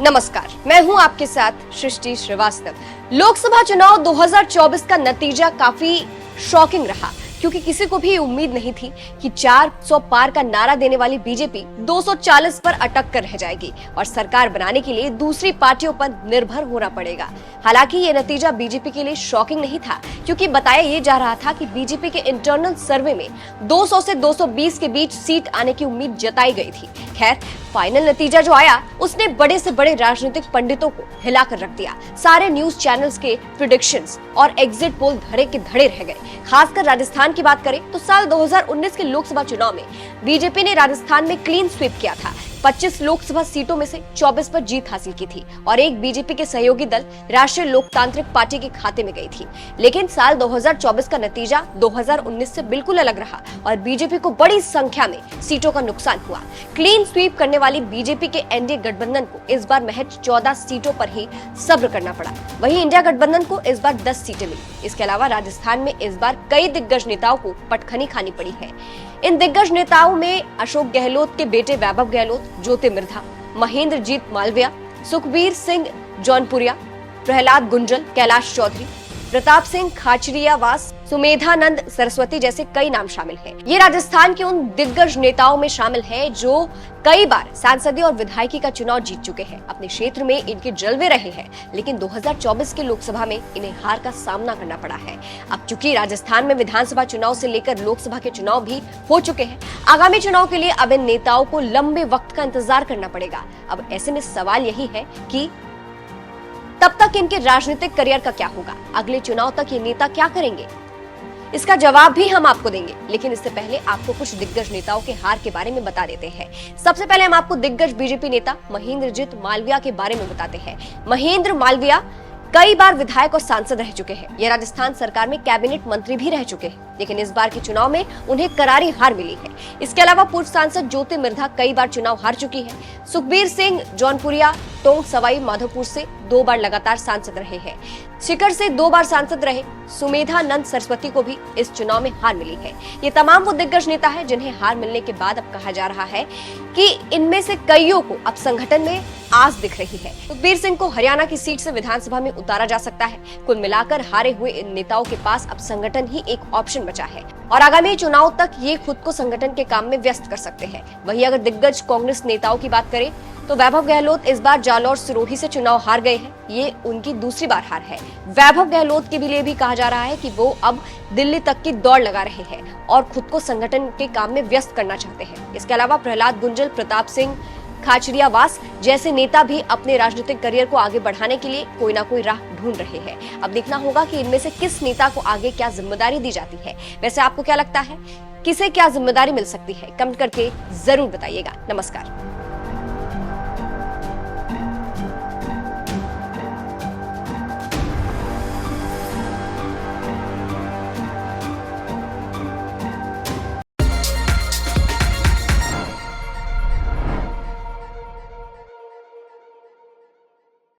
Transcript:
नमस्कार, मैं हूं आपके साथ सृष्टि श्रीवास्तव। लोकसभा चुनाव 2024 का नतीजा काफी शॉकिंग रहा, क्योंकि किसी को भी उम्मीद नहीं थी कि 400 पार का नारा देने वाली बीजेपी 240 पर अटक कर रह जाएगी और सरकार बनाने के लिए दूसरी पार्टियों पर निर्भर होना पड़ेगा। हालांकि ये नतीजा बीजेपी के लिए शॉकिंग नहीं था, क्योंकि बताया ये जा रहा था कि बीजेपी के इंटरनल सर्वे में 200 से 220 के बीच सीट आने की उम्मीद जताई गई थी। खैर, फाइनल नतीजा जो आया उसने बड़े से बड़े राजनीतिक पंडितों को हिलाकर रख दिया। सारे न्यूज चैनल्स के प्रेडिक्शंस और एग्जिट पोल धड़े के धड़े रह गए। खासकर राजस्थान की बात करें तो साल 2019 के लोकसभा चुनाव में बीजेपी ने राजस्थान में क्लीन स्वीप किया था। 25 लोकसभा सीटों में से 24 पर जीत हासिल की थी और एक बीजेपी के सहयोगी दल राष्ट्रीय लोकतांत्रिक पार्टी के खाते में गई थी। लेकिन साल 2024 का नतीजा 2019 से बिल्कुल अलग रहा और बीजेपी को बड़ी संख्या में सीटों का नुकसान हुआ। क्लीन स्वीप करने वाली बीजेपी के एनडीए गठबंधन को इस बार महज 14 सीटों पर ही सब्र करना पड़ा। वहीं इंडिया गठबंधन को इस बार 10 सीटें मिली। इसके अलावा राजस्थान में इस बार कई दिग्गज नेताओं को पटखनी खानी पड़ी है। इन दिग्गज नेताओं में अशोक गहलोत के बेटे वैभव गहलोत, ज्योति मिर्धा, महेंद्रजीत मालविया, सुखबीर सिंह जौनपुरिया, प्रहलाद गुंजल, कैलाश चौधरी, प्रताप सिंह खाचरियावास, सुमेधानंद सरस्वती जैसे कई नाम शामिल हैं। ये राजस्थान के उन दिग्गज नेताओं में शामिल हैं जो कई बार सांसदीय और विधायकी का चुनाव जीत चुके हैं। अपने क्षेत्र में इनके जलवे रहे हैं, लेकिन 2024 के लोकसभा में इन्हें हार का सामना करना पड़ा है। अब चूंकि राजस्थान में विधानसभा चुनाव से लेकर लोकसभा के चुनाव भी हो चुके हैं, आगामी चुनाव के लिए अब इन नेताओं को लंबे वक्त का इंतजार करना पड़ेगा। अब ऐसे में सवाल यही है कि तब तक इनके राजनीतिक करियर का क्या होगा? अगले चुनाव तक ये नेता क्या करेंगे? इसका जवाब भी हम आपको देंगे, लेकिन इससे पहले आपको कुछ दिग्गज नेताओं के हार के बारे में बता देते हैं। सबसे पहले हम आपको दिग्गज बीजेपी नेता महेंद्रजीत मालविया के बारे में बताते हैं। महेंद्र मालविया कई बार विधायक और सांसद रह चुके हैं। ये राजस्थान सरकार में कैबिनेट मंत्री भी रह चुके हैं, लेकिन इस बार के चुनाव में उन्हें करारी हार मिली है। इसके अलावा पूर्व सांसद ज्योति मिर्धा कई बार चुनाव हार चुकी है। सुखबीर सिंह जौनपुरिया टोंक सवाई माधोपुर से 2 बार लगातार सांसद रहे हैं। शिकर से 2 बार सांसद रहे सुमेधानंद सरस्वती को भी इस चुनाव में हार मिली है। ये तमाम वो दिग्गज नेता है जिन्हें हार मिलने के बाद अब कहा जा रहा है कि इनमें से कईयों को अब संगठन में आस दिख रही है। सुखबीर सिंह को हरियाणा की सीट से विधानसभा में उतारा जा सकता है। कुल मिलाकर हारे हुए इन नेताओं के पास अब संगठन ही एक ऑप्शन बचा है और आगामी चुनाव तक ये खुद को संगठन के काम में व्यस्त कर सकते हैं। वहीं अगर दिग्गज कांग्रेस नेताओं की बात करें तो वैभव गहलोत इस बार जालौर सिरोही से चुनाव हार गए हैं। ये उनकी दूसरी बार हार है। वैभव गहलोत के लिए भी कहा जा रहा है कि वो अब दिल्ली तक की दौड़ लगा रहे हैं और खुद को संगठन के काम में व्यस्त करना चाहते हैं। इसके अलावा प्रहलाद गुंजल, प्रताप सिंह खाचरियावास जैसे नेता भी अपने राजनीतिक करियर को आगे बढ़ाने के लिए कोई ना कोई राह ढूंढ रहे हैं। अब देखना होगा कि इनमें से किस नेता को आगे क्या जिम्मेदारी दी जाती है। वैसे आपको क्या लगता है, किसे क्या जिम्मेदारी मिल सकती है? कमेंट करके जरूर बताइएगा। नमस्कार।